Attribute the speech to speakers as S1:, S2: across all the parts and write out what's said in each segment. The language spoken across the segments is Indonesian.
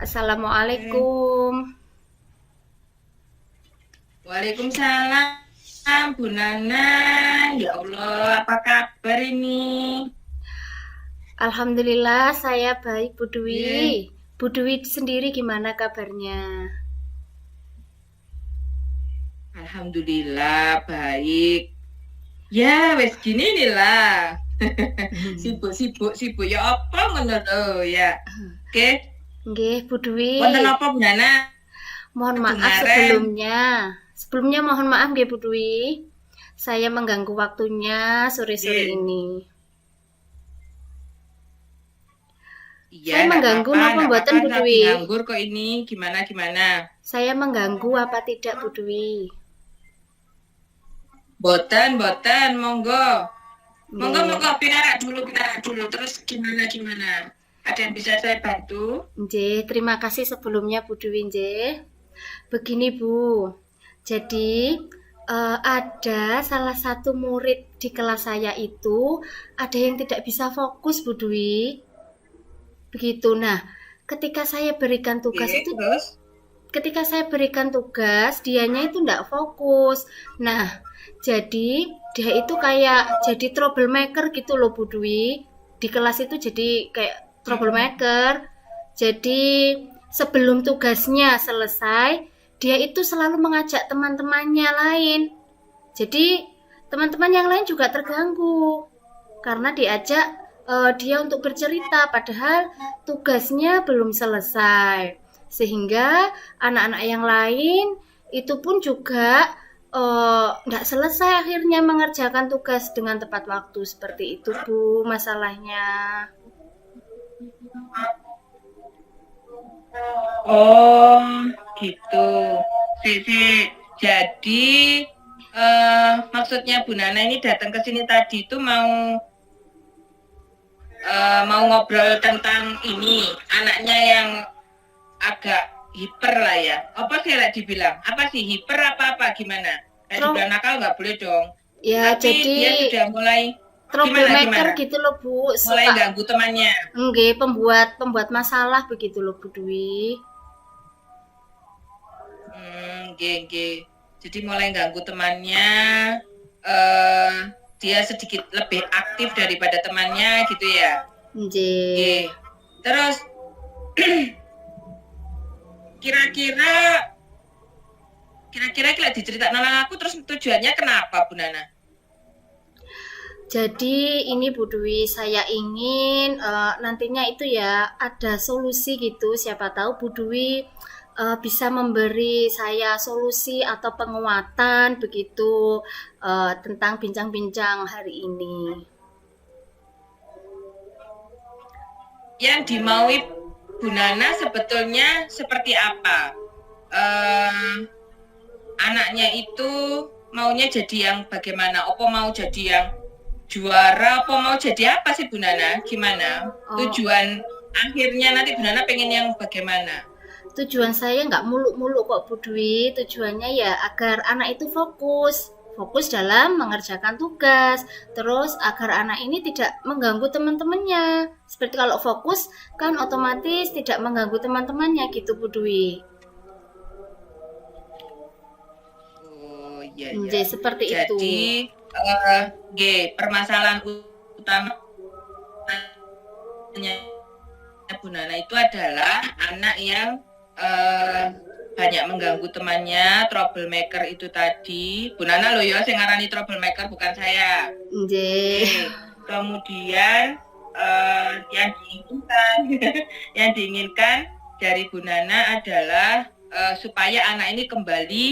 S1: Oke.
S2: Assalamualaikum.
S1: Waalaikumsalam, Bu Nana. Ya Allah, apa kabar ini?
S2: Alhamdulillah saya baik, Bu Dwi.
S1: Ye,
S2: Bu Dwi sendiri gimana kabarnya?
S1: Alhamdulillah baik. Ya, wes gini nih lah. Sibuk. Ya apa ngono lho, ya. Oke,
S2: Nggih, Bu Dwi.
S1: wonten apa Bu Nana?
S2: Mohon maaf
S1: Kedengaran.
S2: sebelumnya. Sebelumnya mohon maaf nggih, Bu Dwi. Saya mengganggu waktunya sore-sore
S1: Ye.
S2: ini.
S1: Iya,
S2: Saya mengganggu napa
S1: enggak apa-apa,
S2: mboten, Bu
S1: lagi
S2: Dwi?
S1: nganggur kok ini. Gimana?
S2: Saya mengganggu apa tidak, Bu Dwi?
S1: Boten, monggo.
S2: Nggih.
S1: Monggo, pinarak dulu. Terus gimana? Ada yang bisa saya bantu?
S2: Nggih, terima kasih sebelumnya Bu Dwi nggih. Begini Bu, jadi ada salah satu murid di kelas saya itu ada yang tidak bisa fokus Bu Dwi. Begitu. Nah, ketika saya berikan tugas
S1: Oke,
S2: itu,
S1: terus?
S2: ketika saya berikan tugas, dianya itu tidak fokus. Nah, jadi dia itu kayak jadi troublemaker gitu loh Bu Dwi. Di kelas itu jadi kayak
S1: Mm-mm.
S2: troublemaker. Jadi sebelum tugasnya selesai, dia itu selalu mengajak teman-temannya lain. Jadi teman-teman yang lain juga terganggu karena diajak dia untuk bercerita padahal tugasnya belum selesai. Sehingga anak-anak yang lain itu pun juga nggak selesai akhirnya mengerjakan tugas dengan tepat waktu seperti itu Bu masalahnya.
S1: Oh, gitu. Jadi, maksudnya Bu Nana ini datang ke sini tadi itu mau ngobrol tentang ini, anaknya yang agak hiper lah ya. Apa sih lah dibilang? Apa sih hiper apa gimana? Dibilang nakal nggak boleh dong.
S2: Ya
S1: Tapi
S2: jadi
S1: dia sudah mulai
S2: troublemaker
S1: gimana?
S2: gitu loh Bu,
S1: Mulai
S2: suka
S1: ganggu temannya.
S2: enggak pembuat pembuat masalah begitu loh Bu Dwi.
S1: Geng. Jadi mulai ganggu temannya. eh dia sedikit lebih aktif daripada temannya gitu ya.
S2: Nggih.
S1: Oke. Terus kira-kira kira diceritakan nang aku terus tujuannya kenapa Bu Nana?
S2: Jadi ini Bu Dwi, saya ingin nantinya itu ya ada solusi gitu. Siapa tahu Bu Dwi bisa memberi saya solusi atau penguatan begitu tentang bincang-bincang hari ini.
S1: Yang dimaui Bu Nana sebetulnya seperti apa? Anaknya itu maunya jadi yang bagaimana? Apa mau jadi yang juara? Apa mau jadi apa sih Bu Nana? Gimana? Tujuan akhirnya nanti Bu Nana pengen yang bagaimana?
S2: Tujuan saya nggak muluk-muluk kok Bu Dwi. Tujuannya ya agar anak itu fokus dalam mengerjakan tugas. Terus agar anak ini tidak mengganggu teman-temannya. Seperti kalau fokus kan otomatis tidak mengganggu teman-temannya gitu Bu Dwi.
S1: Oh iya.
S2: Jadi seperti itu.
S1: Jadi permasalahan utamanya Bu Nana itu adalah anak yang banyak mengganggu temannya, troublemaker itu tadi. Bu Nana loh ya, saya ngarani troublemaker bukan saya.
S2: Nggih.
S1: Kemudian yang diinginkan, yang diinginkan dari Bu Nana adalah supaya anak ini kembali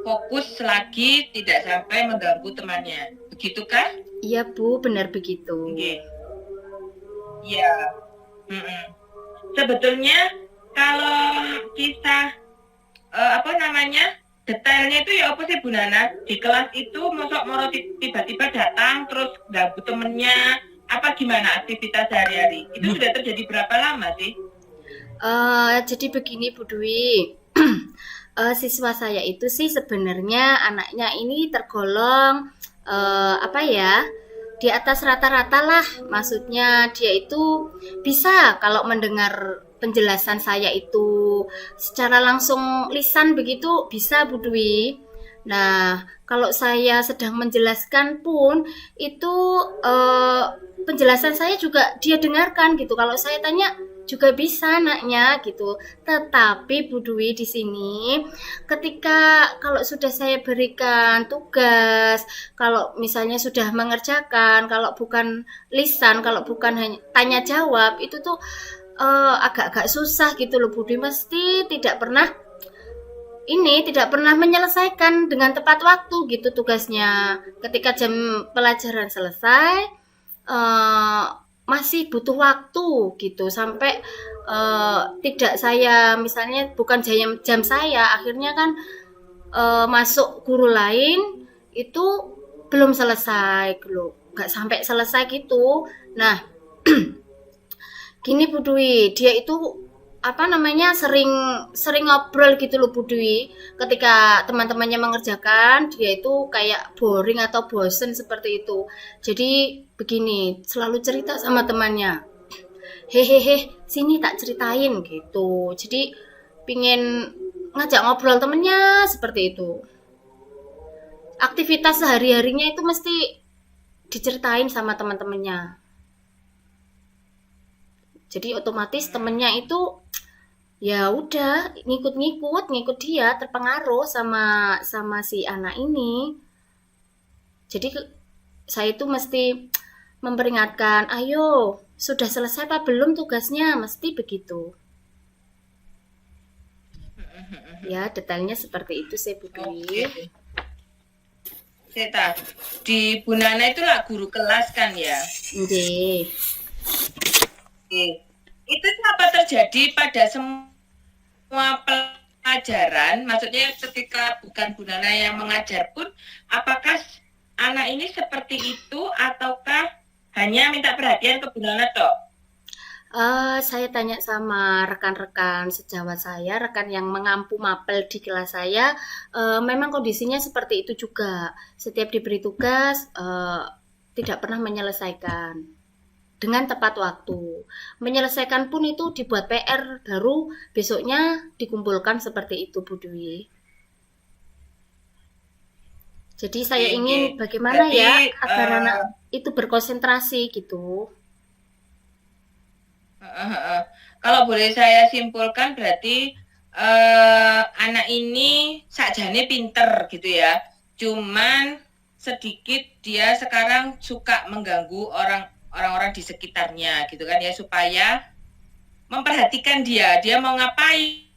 S1: fokus lagi, tidak sampai mengganggu temannya. Begitukah?
S2: Iya Bu, benar begitu.
S1: Oke. Iya. Sebetulnya kalau kita apa namanya detailnya itu ya apa sih Bu Nana, di kelas itu mosok moro tiba-tiba datang terus ganggu temennya, apa gimana aktivitas sehari-hari itu sudah terjadi berapa lama sih?
S2: Jadi begini Bu Dwi, siswa saya itu sih sebenarnya anaknya ini tergolong apa ya, di atas rata-rata lah. Maksudnya dia itu bisa kalau mendengar penjelasan saya itu secara langsung lisan begitu bisa Bu Dwi. Nah, kalau saya sedang menjelaskan pun itu penjelasan saya juga dia dengarkan gitu. Kalau saya tanya juga bisa naknya gitu. Tetapi Bu Dwi di sini ketika kalau sudah saya berikan tugas, kalau misalnya sudah mengerjakan, kalau bukan lisan, kalau bukan hanya tanya jawab itu tuh agak-agak susah gitu loh Bu Dwi, mesti tidak pernah menyelesaikan dengan tepat waktu gitu tugasnya. Ketika jam pelajaran selesai, masih butuh waktu gitu sampai tidak saya misalnya bukan jam saya, akhirnya kan masuk guru lain itu belum selesai gitu, nggak sampai selesai gitu. Nah, gini Bu Dwi, dia itu sering ngobrol gitu loh Bu Dwi. Ketika teman-temannya mengerjakan, dia itu kayak boring atau bosen seperti itu. Jadi begini, selalu cerita sama temannya. Hehehe, sini tak ceritain gitu. Jadi pingin ngajak ngobrol temennya seperti itu. Aktivitas sehari-harinya itu mesti diceritain sama teman-temannya. Jadi otomatis temennya itu ya udah ngikut dia, terpengaruh sama si anak ini. Jadi saya itu mesti memperingatkan, ayo sudah selesai apa belum tugasnya, mesti begitu. Ya detailnya seperti itu sih Bu Dwi.
S1: Seta, di Bu Nana itu lah guru kelas kan ya?
S2: Nggih.
S1: Itu apa terjadi pada semua pelajaran? Maksudnya ketika bukan Bu Nana yang mengajar pun, apakah anak ini seperti itu ataukah hanya minta perhatian ke Bu Nana toh?
S2: Saya tanya sama rekan-rekan sejawat saya, rekan yang mengampu mapel di kelas saya, memang kondisinya seperti itu juga. Setiap diberi tugas, tidak pernah menyelesaikan dengan tepat waktu. Menyelesaikan pun itu dibuat PR, baru besoknya dikumpulkan seperti itu Bu Dwi. Jadi saya ingin bagaimana ya agar anak itu berkonsentrasi gitu.
S1: Kalau boleh saya simpulkan berarti anak ini sakjane pinter gitu ya. Cuman sedikit dia sekarang suka mengganggu orang-orang di sekitarnya gitu kan ya, supaya memperhatikan dia mau ngapain,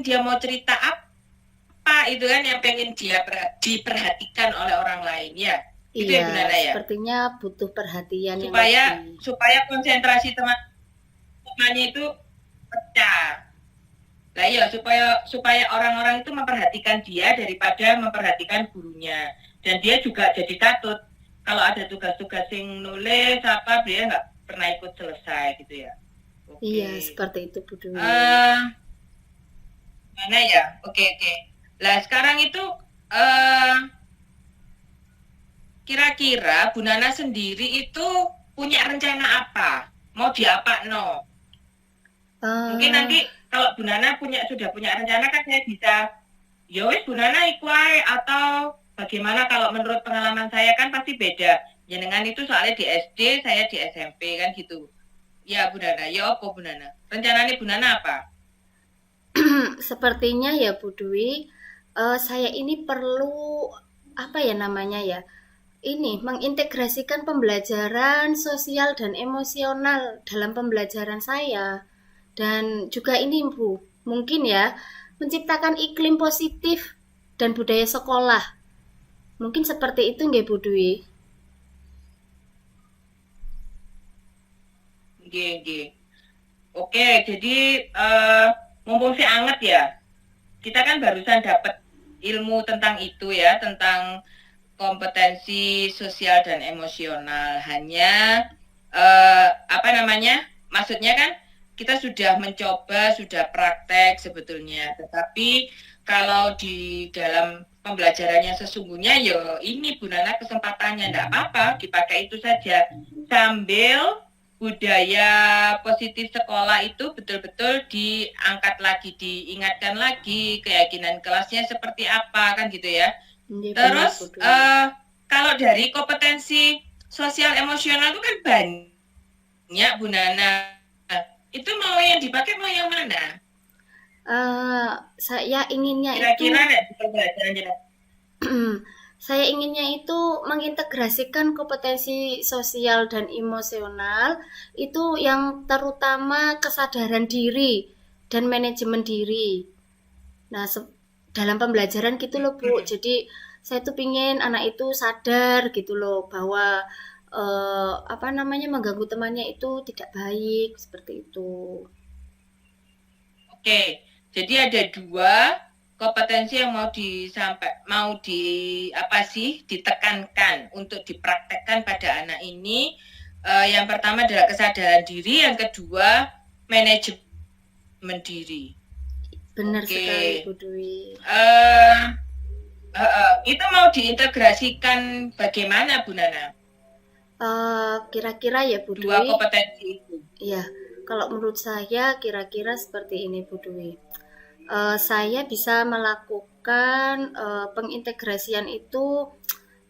S1: dia mau cerita apa itu kan yang pengen dia diperhatikan oleh orang lain ya. Itu
S2: Iya,
S1: ya benar ya.
S2: sepertinya butuh perhatian
S1: supaya konsentrasi teman-temannya itu pecah. Lah iya, supaya orang-orang itu memperhatikan dia daripada memperhatikan gurunya. Dan dia juga jadi takut kalau ada tugas-tugas yang nulis apa dia nggak pernah ikut selesai gitu ya.
S2: Iya, seperti itu Bu Dwi.
S1: Mana ya? Oke. Lah sekarang itu kira-kira Bu Nana sendiri itu punya rencana apa? Mau diapa no? Mungkin nanti kalau Bu Nana sudah punya rencana kan saya bisa ya wis Bu Nana ikuai, atau bagaimana kalau menurut pengalaman saya kan pasti beda. Jenengan itu soalnya di SD, saya di SMP kan gitu. Ya Bu Nana, ya apa Bu Nana? Rencananya Bu Nana apa?
S2: Sepertinya ya Bu Dwi, saya ini perlu apa ya namanya ya? Ini mengintegrasikan pembelajaran sosial dan emosional dalam pembelajaran saya. Dan juga ini Bu, mungkin ya menciptakan iklim positif dan budaya sekolah. Mungkin seperti itu nggih Bu Dwi.
S1: Nggih. Oke, jadi mumpung si anget ya. Kita kan barusan dapat ilmu tentang itu ya, tentang kompetensi sosial dan emosional. Hanya maksudnya kan kita sudah mencoba, sudah praktek sebetulnya. Tetapi kalau di dalam pembelajarannya sesungguhnya ya ini Bu Nana kesempatannya, enggak apa-apa, dipakai itu saja. Sambil budaya positif sekolah itu betul-betul diangkat lagi, diingatkan lagi keyakinan kelasnya seperti apa kan gitu ya.
S2: Iya,
S1: Terus
S2: benar, Bu Dwi.
S1: kalau dari kompetensi sosial emosional itu kan banyak Bu Nana. Itu mau yang dipakai mau yang mana?
S2: Saya inginnya itu
S1: Kira-kira nggak di pembelajaran kita?
S2: saya inginnya itu mengintegrasikan kompetensi sosial dan emosional itu yang terutama kesadaran diri dan manajemen diri. Nah, dalam pembelajaran gitu loh Bu. Jadi saya tuh pingin anak itu sadar gitu loh bahwa apa namanya mengganggu temannya itu tidak baik seperti itu.
S1: Oke, jadi ada dua kompetensi yang ditekankan untuk dipraktekkan pada anak ini. Yang pertama adalah kesadaran diri, yang kedua manajemen diri.
S2: Benar
S1: Oke.
S2: sekali Bu Dwi.
S1: Itu mau diintegrasikan bagaimana Bu Nana?
S2: Kira-kira ya Bu
S1: Dua
S2: Dwi.
S1: kompetensi itu.
S2: Iya, kalau menurut saya kira-kira seperti ini Bu Dwi. Saya bisa melakukan pengintegrasian itu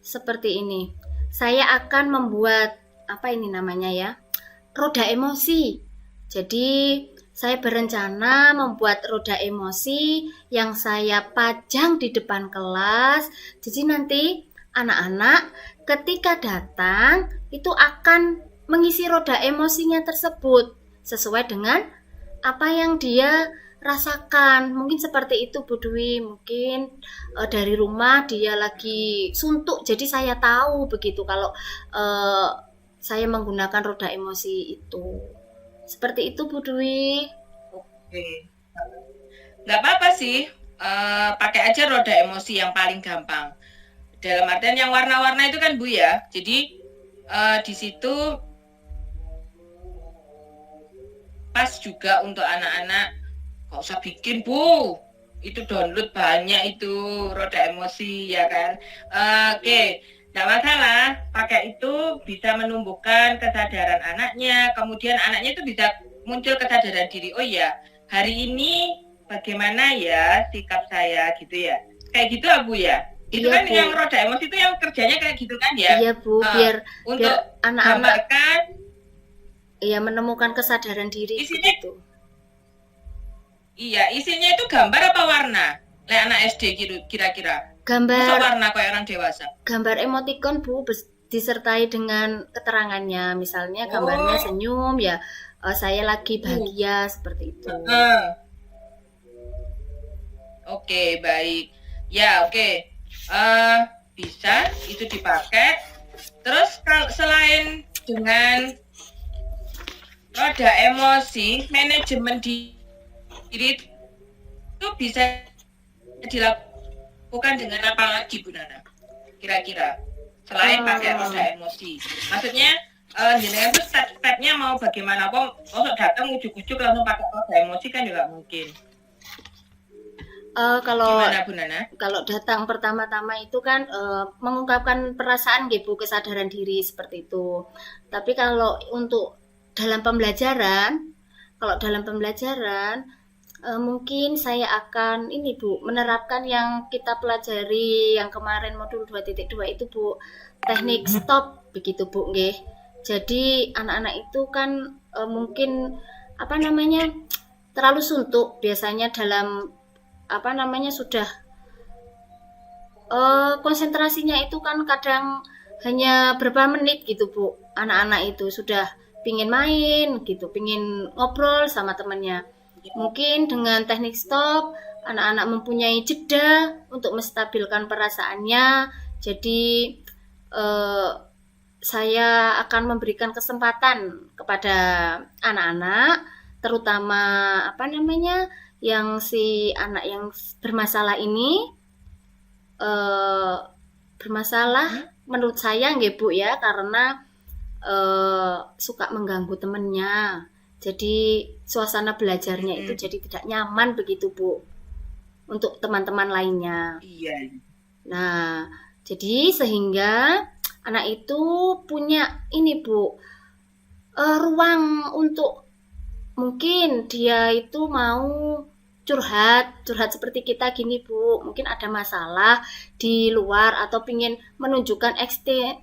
S2: seperti ini. Saya akan membuat apa ini namanya ya? Roda emosi. Jadi saya berencana membuat roda emosi yang saya pajang di depan kelas. Jadi nanti anak-anak ketika datang itu akan mengisi roda emosinya tersebut sesuai dengan apa yang dia rasakan. Mungkin seperti itu Bu Dwi. Mungkin dari rumah dia lagi suntuk, jadi saya tahu begitu kalau saya menggunakan roda emosi itu. Seperti itu Bu Dwi.
S1: Oke. Nggak apa-apa sih, pakai aja roda emosi yang paling gampang. Dalam artian yang warna-warna itu kan Bu ya. Jadi di situ pas juga untuk anak-anak. Gak usah bikin Bu, itu download banyak itu roda emosi ya kan. Oke, nggak masalah, pakai itu bisa menumbuhkan kesadaran anaknya, kemudian anaknya itu bisa muncul kesadaran diri. Oh ya, hari ini bagaimana ya sikap saya gitu ya, kayak gitu Bu ya. Itu
S2: Iya,
S1: kan
S2: Bu.
S1: yang roda emosi itu yang kerjanya kayak gitu kan ya.
S2: Iya Bu, biar
S1: Untuk
S2: anak-anak
S1: gambarkan
S2: ya menemukan kesadaran diri
S1: Isinya-
S2: begitu.
S1: iya, isinya itu gambar apa warna? Kayak anak SD gitu kira-kira. Masa
S2: Gambar
S1: warna kayak orang dewasa?
S2: gambar emoticon Bu disertai dengan keterangannya. Misalnya gambarnya senyum ya, saya lagi bahagia seperti itu.
S1: Oke, baik. Ya, oke. Bisa itu dipakai. Terus kalau selain dengan roda emosi, manajemen diri itu bisa dilakukan dengan apa lagi Bu Nana? Kira-kira selain pakai roda emosi. Maksudnya jenengan tuh step-stepnya mau bagaimana? Kok datang ujuk-ujuk langsung pakai roda emosi kan juga mungkin. Gimana Bu Nana?
S2: Kalau datang pertama-tama itu kan mengungkapkan perasaan gitu, kesadaran diri seperti itu. Tapi kalau untuk dalam pembelajaran, mungkin saya akan ini Bu, menerapkan yang kita pelajari yang kemarin modul 2.2 itu Bu, teknik stop begitu Bu nggih. Jadi anak-anak itu kan mungkin apa namanya terlalu suntuk biasanya dalam apa namanya sudah konsentrasinya itu kan kadang hanya berapa menit gitu Bu, anak-anak itu sudah pingin main gitu, pingin ngobrol sama temannya. Mungkin dengan teknik stop anak-anak mempunyai jeda untuk menstabilkan perasaannya. Jadi saya akan memberikan kesempatan kepada anak-anak, terutama apa namanya yang si anak yang bermasalah ini bermasalah menurut saya nggih Bu ya, karena suka mengganggu temennya. Jadi suasana belajarnya itu jadi tidak nyaman begitu Bu untuk teman-teman lainnya.
S1: Iya.
S2: Nah, jadi sehingga anak itu punya ini Bu, ruang untuk mungkin dia itu mau curhat seperti kita gini Bu, mungkin ada masalah di luar atau pingin menunjukkan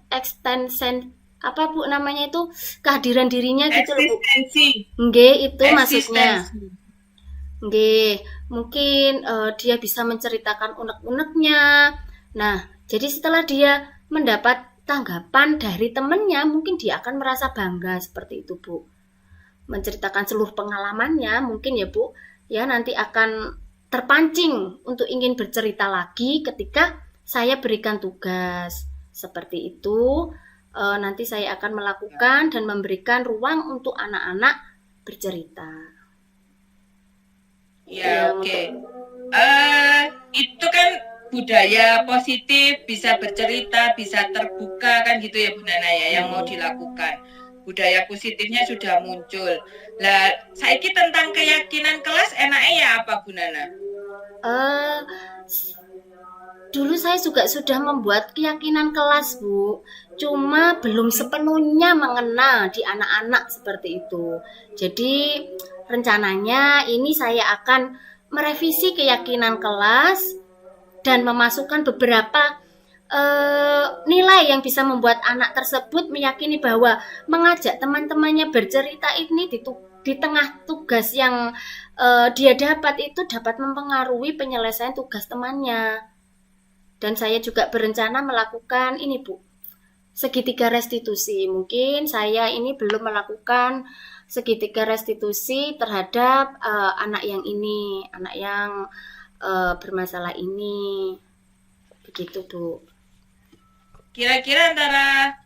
S2: extension apa Bu namanya itu kehadiran dirinya gitu loh Bu.
S1: Eksistensi.
S2: Nggih, itu maksudnya.
S1: Eksistensi.
S2: Nggih, mungkin dia bisa menceritakan unek-uneknya. Nah, jadi setelah dia mendapat tanggapan dari temennya, mungkin dia akan merasa bangga seperti itu, Bu. Menceritakan seluruh pengalamannya, mungkin ya, Bu, ya nanti akan terpancing untuk ingin bercerita lagi ketika saya berikan tugas. Seperti itu, nanti saya akan melakukan dan memberikan ruang untuk anak-anak bercerita.
S1: Ya, oke. Itu kan budaya positif, bisa bercerita, bisa terbuka kan gitu ya Bu Nana ya, yang mau dilakukan. Budaya positifnya sudah muncul. Lah, saiki tentang keyakinan kelas enaknya ya apa Bu Nana?
S2: Dulu saya juga sudah membuat keyakinan kelas, Bu. Cuma belum sepenuhnya mengena di anak-anak seperti itu. Jadi, rencananya ini saya akan merevisi keyakinan kelas dan memasukkan beberapa nilai yang bisa membuat anak tersebut meyakini bahwa mengajak teman-temannya bercerita ini di tengah tugas yang dia dapat itu dapat mempengaruhi penyelesaian tugas temannya. Dan saya juga berencana melakukan ini Bu, segitiga restitusi. Mungkin saya ini belum melakukan segitiga restitusi terhadap anak yang ini, anak yang bermasalah ini. Begitu Bu.
S1: Kira-kira antara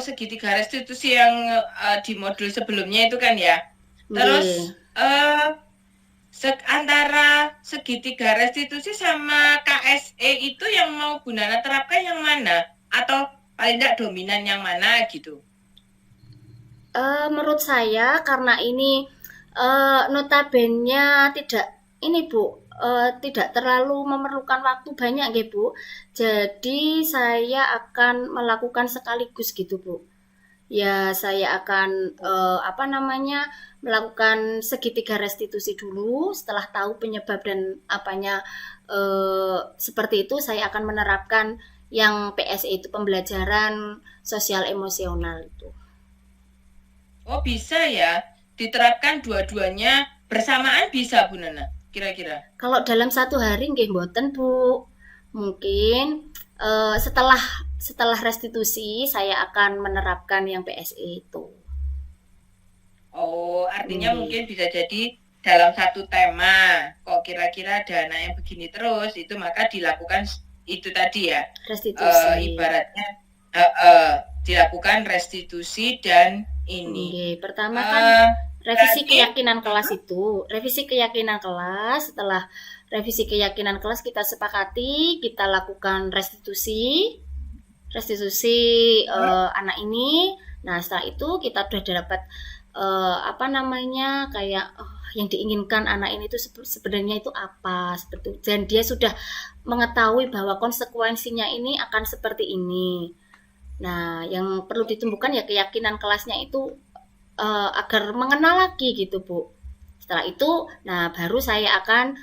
S1: segitiga restitusi yang di modul sebelumnya itu kan ya. Terus antara segitiga restitusi sama KSE itu yang mau Bu Nana terapkan yang mana? Atau paling tidak dominan yang mana gitu?
S2: Menurut saya karena ini notabene tidak ini Bu, tidak terlalu memerlukan waktu banyak nggih Bu. Jadi saya akan melakukan sekaligus gitu Bu. Ya saya akan melakukan segitiga restitusi dulu. Setelah tahu penyebab dan apanya seperti itu, saya akan menerapkan yang PSE itu pembelajaran sosial emosional itu.
S1: Oh bisa ya, diterapkan dua-duanya bersamaan bisa Bu Nana? Kira-kira?
S2: Kalau dalam satu hari nggih mboten Bu. Mungkin setelah restitusi saya akan menerapkan yang PSE itu.
S1: Oh, artinya mungkin bisa jadi dalam satu tema. Kok kira-kira dana yang begini terus itu maka dilakukan itu tadi ya.
S2: Restitusi.
S1: Ibaratnya dilakukan restitusi dan ini.
S2: Pertama kan revisi keyakinan kelas itu, revisi keyakinan kelas. Setelah revisi keyakinan kelas kita sepakati, kita lakukan restitusi anak ini. Nah setelah itu kita sudah dapat kayak yang diinginkan anak ini itu sebenarnya itu apa seperti itu. Dan dia sudah mengetahui bahwa konsekuensinya ini akan seperti ini. Nah yang perlu ditumbuhkan ya keyakinan kelasnya itu agar mengenal lagi gitu Bu. Setelah itu, nah baru saya akan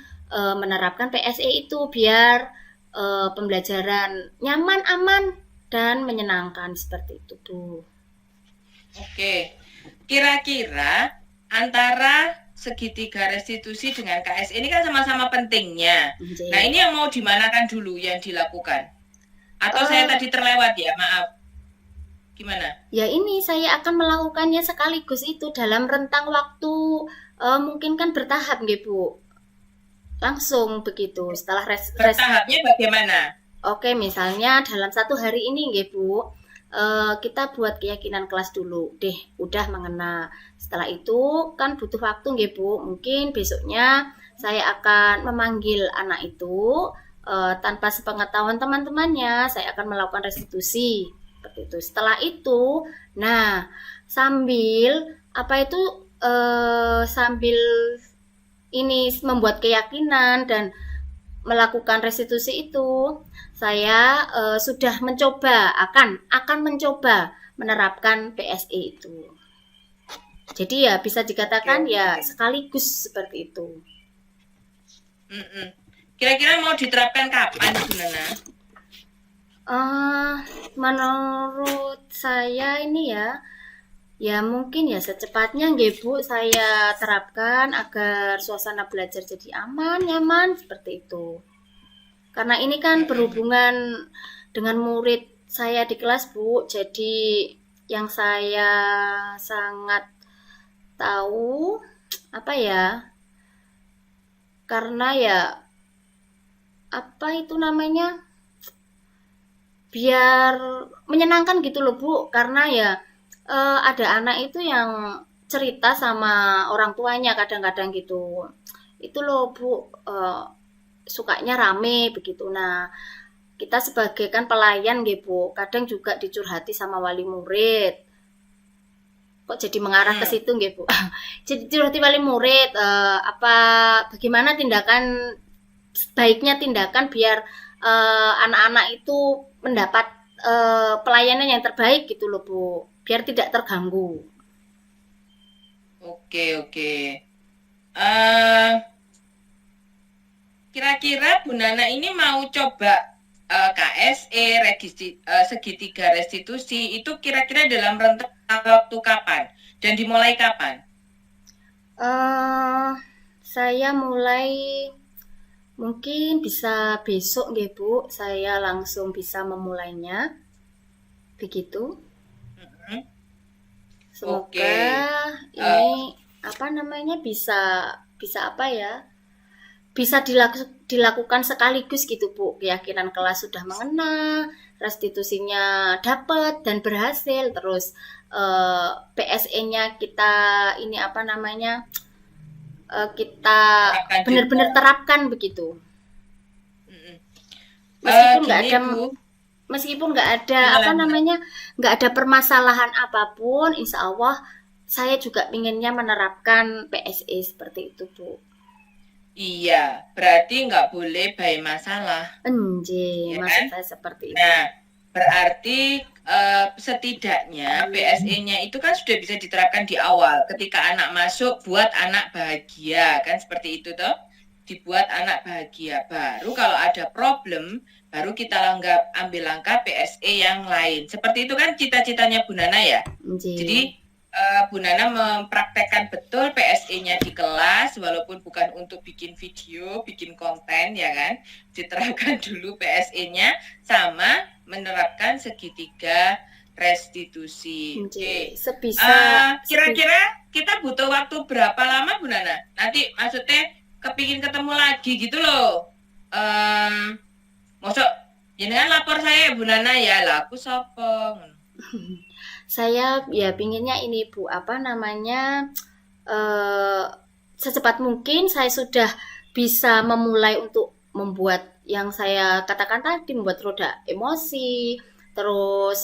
S2: menerapkan PSE itu biar pembelajaran nyaman, aman, dan menyenangkan seperti itu Bu.
S1: Oke, kira-kira antara segitiga restitusi dengan KS ini kan sama-sama pentingnya. Nah ini yang mau dimanakan dulu yang dilakukan? Atau saya tadi terlewat ya, maaf. Gimana?
S2: Ya ini saya akan melakukannya sekaligus itu dalam rentang waktu mungkin kan bertahap nggih Bu. Langsung begitu setelah
S1: bertahapnya bagaimana?
S2: Oke, misalnya dalam satu hari ini nggih Bu, kita buat keyakinan kelas dulu deh, udah mengena. Setelah itu kan butuh waktu nggih Bu. Mungkin besoknya saya akan memanggil anak itu tanpa sepengetahuan teman-temannya, saya akan melakukan restitusi. Seperti itu. Setelah itu, nah sambil ini membuat keyakinan dan melakukan restitusi itu, saya sudah akan mencoba menerapkan PSE itu. Jadi ya bisa dikatakan
S1: Oke,
S2: ya
S1: oke.
S2: sekaligus seperti itu.
S1: Mm-mm. Kira-kira mau diterapkan kapan, Bu Nana?
S2: eh Menurut saya ini ya, ya mungkin ya secepatnya nggih Bu saya terapkan agar suasana belajar jadi aman, nyaman seperti itu. Karena ini kan
S1: Mm-mm.
S2: berhubungan dengan murid saya di kelas Bu, jadi yang saya sangat tahu apa ya? Karena ya apa itu namanya? Biar menyenangkan gitu loh Bu, karena ya ada anak itu yang cerita sama orang tuanya kadang-kadang gitu. Itu loh Bu, sukanya rame begitu. Nah, kita sebagai kan pelayan gitu, kadang juga dicurhati sama wali murid. Kok jadi mengarah ke
S1: Mm-mm.
S2: situ nggih, Bu? Jadi curhati wali murid, apa bagaimana tindakan baiknya tindakan biar anak-anak itu mendapat pelayanan yang terbaik gitu loh, Bu. Biar tidak terganggu.
S1: Oke, oke. Eh, Kira-kira Bu Nana ini mau coba KSE, segitiga restitusi, itu kira-kira dalam rentang waktu kapan? Dan dimulai kapan?
S2: eh saya mulai mungkin bisa besok nggih, Bu. Saya langsung bisa memulainya. Begitu.
S1: Mm-mm.
S2: Semoga
S1: Oke.
S2: ini
S1: Eh,
S2: apa namanya bisa bisa apa ya? Bisa dilakukan sekaligus gitu Bu. Keyakinan kelas sudah mengena, restitusinya dapat dan berhasil, terus PSE-nya kita ini apa namanya? Kita
S1: Terapkan juga.
S2: benar-benar terapkan begitu.
S1: Mm-mm.
S2: Meskipun nggak
S1: Gini
S2: ada
S1: Bu,
S2: meskipun nggak ada apa
S1: gimana?
S2: namanya nggak ada permasalahan apapun, insya Allah saya juga pinginnya menerapkan PSE seperti itu Bu.
S1: Iya, berarti nggak boleh by masalah,
S2: Enje,
S1: ya
S2: maksud
S1: kan?
S2: saya seperti itu.
S1: Nah, berarti setidaknya PSE-nya itu kan sudah bisa diterapkan di awal. Ketika anak masuk, buat anak bahagia, kan seperti itu toh? Dibuat anak bahagia. Baru kalau ada problem, baru kita ambil langkah PSE yang lain. Seperti itu kan cita-citanya Bu Nana ya?
S2: Enje.
S1: Jadi Bu Nana mempraktekkan betul PSE-nya di kelas, walaupun bukan untuk bikin video, bikin konten ya kan. Diterapkan dulu PSE-nya sama menerapkan segitiga restitusi. Oke.
S2: Enje. Sebisa
S1: Kira-kira kita butuh waktu berapa lama Bu Nana? Nanti maksudnya kepingin ketemu lagi gitu loh. Masuk jenengan lapor saya Bu Nana ya, lah aku sopong.
S2: saya ya pinginnya ini Bu, apa namanya eh secepat mungkin saya sudah bisa memulai untuk membuat yang saya katakan tadi, membuat roda emosi, terus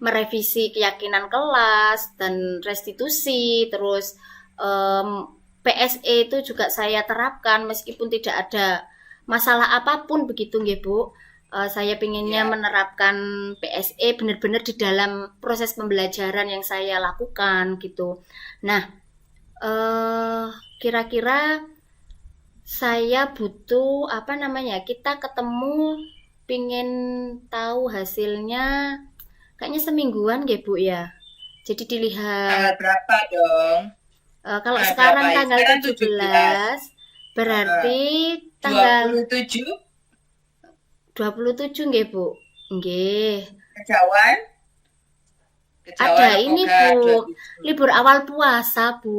S2: merevisi keyakinan kelas dan restitusi, terus PSE itu juga saya terapkan meskipun tidak ada masalah apapun begitu nggih Bu. Saya pinginnya
S1: Ya.
S2: menerapkan PSE benar-benar di dalam proses pembelajaran yang saya lakukan gitu. Nah, eh kira-kira saya butuh apa namanya? Kita ketemu pingin tahu hasilnya kayaknya semingguan nggih Bu ya. Jadi dilihat
S1: Tanggal berapa dong?
S2: kalau
S1: Tanggal berapa?
S2: sekarang tanggal
S1: Sekarang 17.
S2: 17 berarti tanggal
S1: 27
S2: 27 nggih Bu. Nggih.
S1: kejauhan?
S2: Ada
S1: Kejauhan apa
S2: ini
S1: enggak
S2: Bu,
S1: 27?
S2: libur awal puasa Bu.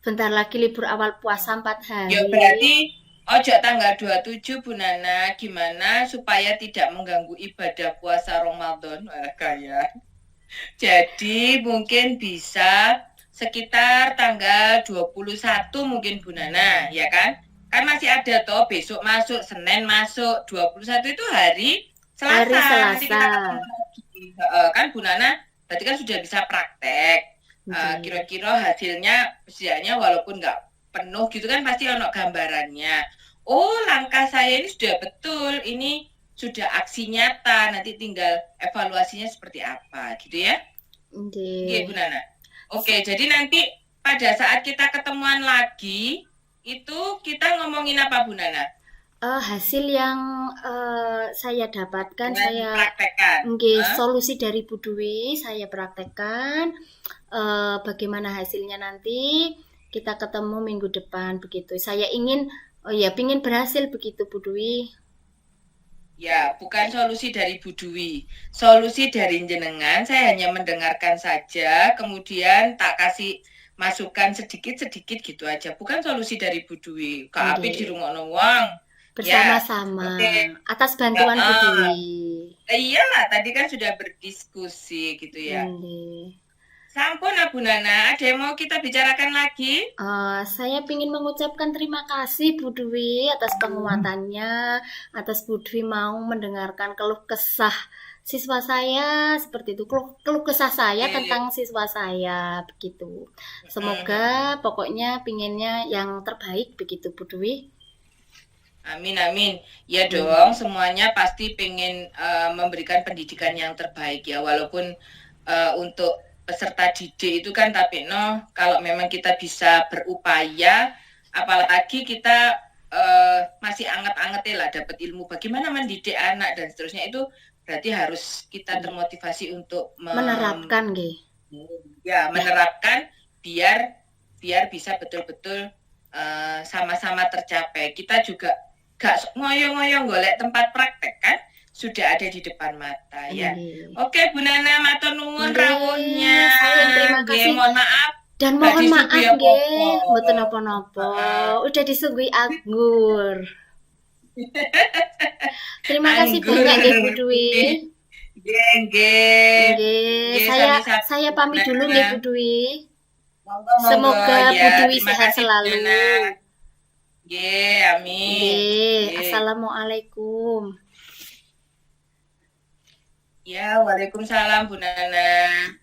S2: Bentar lagi libur awal puasa 4
S1: Ya
S2: hari.
S1: berarti ojo tanggal 27 Bu Nana, gimana supaya tidak mengganggu ibadah puasa Ramadan? Wah, kayak. Jadi mungkin bisa sekitar tanggal 21 mungkin Bu Nana, ya kan? Kan masih ada toh besok masuk, Senin masuk, 21 itu hari
S2: Hari
S1: Selasa. Nanti
S2: Selasa.
S1: kita ketemu lagi. Kan Bu Nana berarti kan sudah bisa praktek.
S2: Nggih.
S1: Kira-kira hasilnya setidaknya walaupun nggak penuh gitu kan pasti ono gambarannya. Oh, langkah saya ini sudah betul. Ini sudah aksi nyata. Nanti tinggal evaluasinya seperti apa gitu ya. Oke,
S2: Nggih.
S1: Bu Nana. Oke, jadi nanti pada saat kita ketemuan lagi, itu kita ngomongin apa Bu Nana?
S2: Hasil yang saya dapatkan,
S1: Dengan
S2: saya
S1: praktekan.
S2: solusi dari Bu Dwi saya praktekkan. Bagaimana hasilnya nanti kita ketemu minggu depan begitu. Saya ingin pingin berhasil begitu Bu Dwi.
S1: Ya, bukan solusi dari Bu Dwi. Solusi dari jenengan, saya hanya mendengarkan saja, kemudian tak kasih masukan sedikit-sedikit gitu aja. Bukan solusi dari Bu Dwi. Kak Api di rumah wong.
S2: Bersama-sama atas bantuan Bu Dwi.
S1: Iyalah, tadi kan sudah berdiskusi gitu ya. Sampun Bu Nana, ada yang mau kita bicarakan lagi?
S2: Saya ingin mengucapkan terima kasih Bu Dwi atas penguatannya, atas Bu Dwi mau mendengarkan keluh kesah siswa saya seperti itu, keluh kesah saya tentang siswa saya begitu. Semoga pokoknya pinginnya yang terbaik begitu Bu Dwi.
S1: Amin amin. Ya dong, semuanya pasti pengen memberikan pendidikan yang terbaik ya, walaupun untuk peserta didik itu kan tapi kalau memang kita bisa berupaya, apalagi kita masih anget-anget lah dapat ilmu bagaimana mendidik anak dan seterusnya, itu berarti harus kita termotivasi untuk
S2: menerapkan
S1: menerapkan biar bisa betul-betul sama-sama tercapai. Kita juga gak ngoyo-ngoyo golek tempat praktek kan, sudah ada di depan mata ya. Oke Bu Nana, matur nuwun rawuhnya.
S2: Terima kasih.
S1: Mohon maaf.
S2: Dan mohon maaf nggih, mboten napa-napa. Udah disuguhi anggur. Terima kasih banyak nggih Bu Dwi. Nggih. Saya pamit dulu nggih Bu Dwi. Semoga Bu Dwi sehat selalu.
S1: Amin.
S2: Assalamualaikum.
S1: Ya, waalaikumsalam Bu Nana.